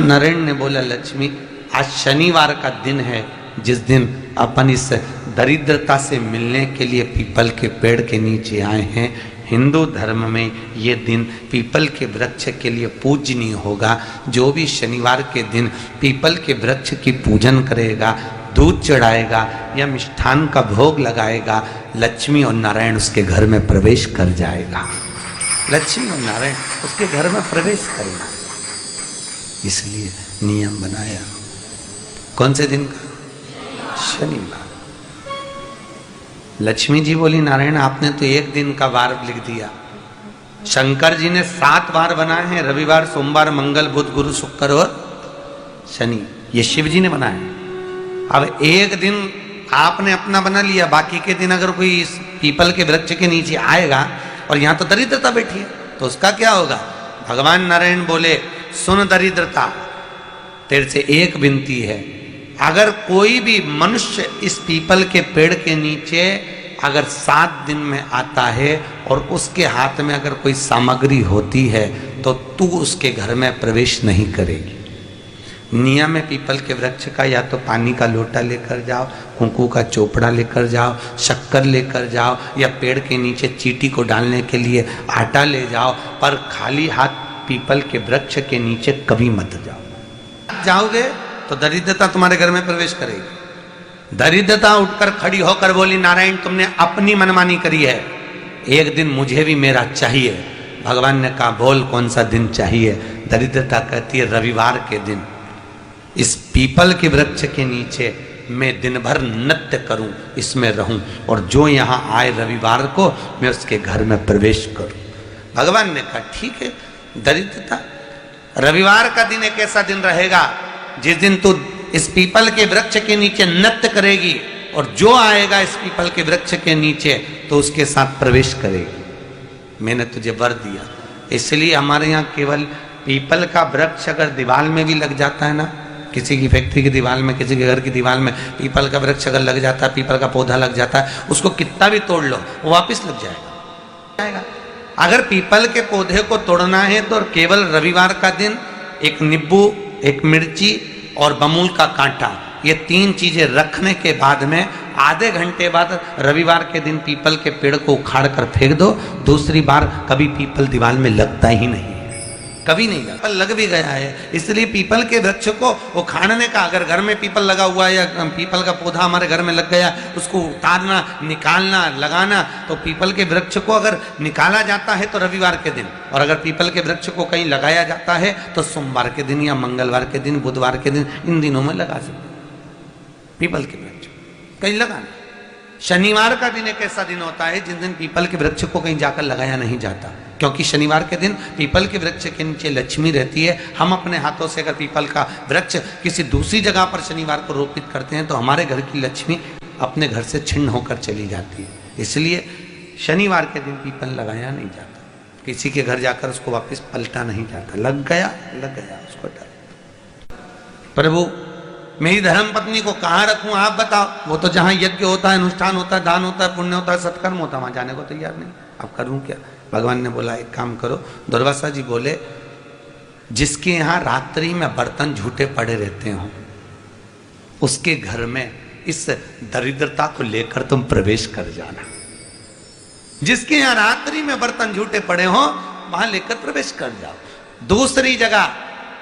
नारायण ने बोला, लक्ष्मी आज शनिवार का दिन है, जिस दिन अपन इस दरिद्रता से मिलने के लिए पीपल के पेड़ के नीचे आए हैं। हिंदू धर्म में ये दिन पीपल के वृक्ष के लिए पूजनीय होगा। जो भी शनिवार के दिन पीपल के वृक्ष की पूजन करेगा, दूध चढ़ाएगा या मिष्ठान का भोग लगाएगा, लक्ष्मी और नारायण उसके घर में प्रवेश कर जाएगा। लक्ष्मी और नारायण उसके घर में प्रवेश करेगा। इसलिए नियम बनाया। कौन से दिन का? शनिवार। लक्ष्मी जी बोली, नारायण आपने तो एक दिन का वार लिख दिया। शंकर जी ने 7 वार बनाए हैं, रविवार, सोमवार, मंगल, बुध, गुरु, शुक्र और शनि। ये शिव जी ने बनाए। अब एक दिन आपने अपना बना लिया, बाकी के दिन अगर कोई इस पीपल के वृक्ष के नीचे आएगा और यहां तो दरिद्रता बैठी है, तो उसका क्या होगा? भगवान नारायण बोले, सुन दरिद्रता, तेरे से एक विनती है, अगर कोई भी मनुष्य इस पीपल के पेड़ के नीचे अगर 7 दिन में आता है और उसके हाथ में अगर कोई सामग्री होती है तो तू उसके घर में प्रवेश नहीं करेगी। नियम है पीपल के वृक्ष का, या तो पानी का लोटा लेकर जाओ, कुंकू का चोपड़ा लेकर जाओ, शक्कर लेकर जाओ, या पेड़ के नीचे चींटी को डालने के लिए आटा ले जाओ, पर खाली हाथ पीपल के वृक्ष के नीचे कभी मत जाओ। जाओगे तो दरिद्रता तुम्हारे घर में प्रवेश करेगी। दरिद्रता उठकर खड़ी होकर बोली, नारायण तुमने अपनी मनमानी करी है, एक दिन मुझे भी मेरा चाहिए। भगवान ने कहा, बोल कौन सा दिन चाहिए? दरिद्रता कहती है, रविवार के दिन इस पीपल के वृक्ष के नीचे मैं दिन भर नृत्य करूं, इसमें रहूं, और जो यहां आए रविवार को मैं उसके घर में प्रवेश करूं। भगवान ने कहा, ठीक है। दरिद्रता, रविवार का दिन एक ऐसा दिन रहेगा जिस दिन तू इस पीपल के वृक्ष के नीचे नृत्य करेगी, और जो आएगा इस पीपल के वृक्ष के नीचे तो उसके साथ प्रवेश करेगी। मैंने तुझे वर दिया। इसलिए हमारे यहाँ केवल पीपल का वृक्ष अगर दीवार में भी लग जाता है ना, किसी की फैक्ट्री की दीवार में, किसी के घर की दीवार में पीपल का वृक्ष अगर लग जाता है, पीपल का पौधा लग जाता है, उसको कितना भी तोड़ लो वो वापस लग जाएगा। अगर पीपल के पौधे को तोड़ना है तो केवल रविवार का दिन एक नींबू, एक मिर्ची और बमूल का कांटा, ये 3 चीजें रखने के बाद में आधे घंटे बाद रविवार के दिन पीपल के पेड़ को उखाड़ कर फेंक दो। दूसरी बार कभी पीपल दीवार में लगता ही नहीं, कभी नहीं लगा। लग भी गया है, इसलिए पीपल के वृक्ष को उखाड़ने का, अगर घर में पीपल लगा हुआ है या पीपल का पौधा हमारे घर में लग गया, उसको उतारना, निकालना, लगाना, तो पीपल के वृक्ष को अगर निकाला जाता है तो रविवार के दिन, और अगर पीपल के वृक्ष को कहीं लगाया जाता है तो सोमवार के दिन या मंगलवार के दिन, बुधवार के दिन, इन दिनों में लगा सकते पीपल के वृक्ष कहीं लगाना। शनिवार का दिन एक ऐसा दिन होता है जिस दिन पीपल के वृक्ष को कहीं जाकर लगाया नहीं जाता, क्योंकि शनिवार के दिन पीपल के वृक्ष के नीचे लक्ष्मी रहती है। हम अपने हाथों से अगर पीपल का वृक्ष किसी दूसरी जगह पर शनिवार को रोपित करते हैं तो हमारे घर की लक्ष्मी अपने घर से छिन्न होकर चली जाती है। इसलिए शनिवार के दिन पीपल लगाया नहीं जाता, किसी के घर जाकर उसको वापस पलटा नहीं जाता। लग गया उसको डाल। प्रभु मेरी धर्म पत्नी को कहाँ रखूं आप बताओ? वो तो जहाँ यज्ञ होता है, अनुष्ठान होता है, दान होता है, पुण्य होता है, सत्कर्म होता है, वहां जाने को तैयार नहीं। अब करूं क्या? भगवान ने बोला, एक काम करो। दुर्वासा जी बोले, जिसके यहाँ रात्रि में बर्तन झूठे पड़े रहते हो उसके घर में इस दरिद्रता को लेकर तुम प्रवेश कर जाना। जिसके यहाँ रात्रि में बर्तन झूठे पड़े हो वहां लेकर प्रवेश कर जाओ। दूसरी जगह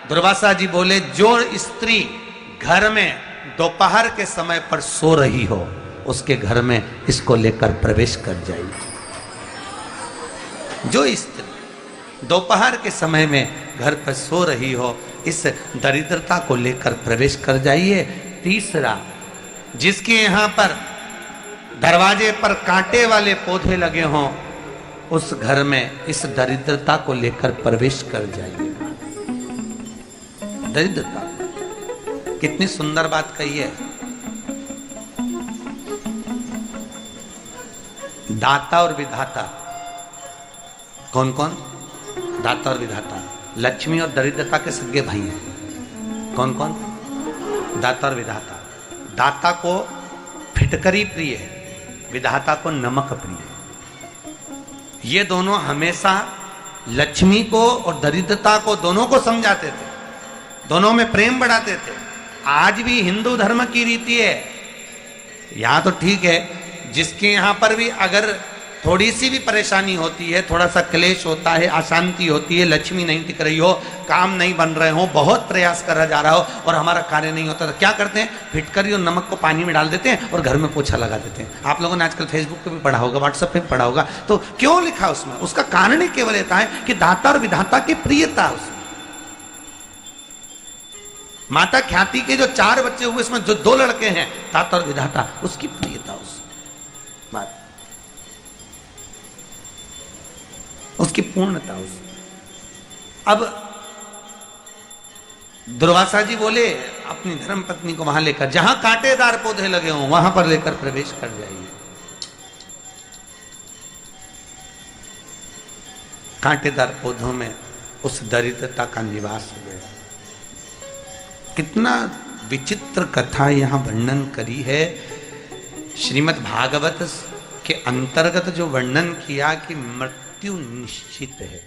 दुर्वासा जी बोले, जो स्त्री घर में दोपहर के समय पर सो रही हो उसके घर में इसको लेकर प्रवेश कर जाइए। जो स्त्री दोपहर के समय में घर पर सो रही हो इस दरिद्रता को लेकर प्रवेश कर जाइए। तीसरा, जिसके यहाँ पर दरवाजे पर कांटे वाले पौधे लगे हों उस घर में इस दरिद्रता को लेकर प्रवेश कर जाइए। दरिद्रता, कितनी सुंदर बात कही है। दाता और विधाता, कौन कौन? दाता और विधाता। लक्ष्मी और दरिद्रता के सगे भाई हैं। कौन कौन? दाता और विधाता। दाता को फिटकरी प्रिय है, विधाता को नमक प्रिय है। ये दोनों हमेशा लक्ष्मी को और दरिद्रता को दोनों को समझाते थे। दोनों में प्रेम बढ़ाते थे। आज भी हिंदू धर्म की रीति है, यहां तो ठीक है, जिसके यहां पर भी अगर थोड़ी सी भी परेशानी होती है, थोड़ा सा क्लेश होता है, अशांति होती है, लक्ष्मी नहीं टिक रही हो, काम नहीं बन रहे हो, बहुत प्रयास करा जा रहा हो और हमारा कार्य नहीं होता, तो क्या करते हैं, फिटकरी और नमक को पानी में डाल देते हैं और घर में पोछा लगा देते हैं। आप लोगों ने आजकल फेसबुक पे भी पढ़ा होगा, व्हाट्सएप पे भी पढ़ा होगा। तो क्यों लिखा उसमें? उसका कारण ही केवल ये है कि दाता और विधाता की प्रियता उसमें। माता ख्याति के जो 4 बच्चे हुए, इसमें जो 2 लड़के हैं, दाता और विधाता, उसकी प्रियता उसमें, उसकी पूर्णता उसमें। अब दुर्वासा जी बोले अपनी धर्म पत्नी को वहां लेकर, जहां कांटेदार पौधे लगे हों वहां पर लेकर प्रवेश कर जाइए। कांटेदार पौधों में उस दरिद्रता का निवास हो गया। कितना विचित्र कथा यहां वर्णन करी है। श्रीमद् भागवत के अंतर्गत जो वर्णन किया कि मृत्यु निश्चित है,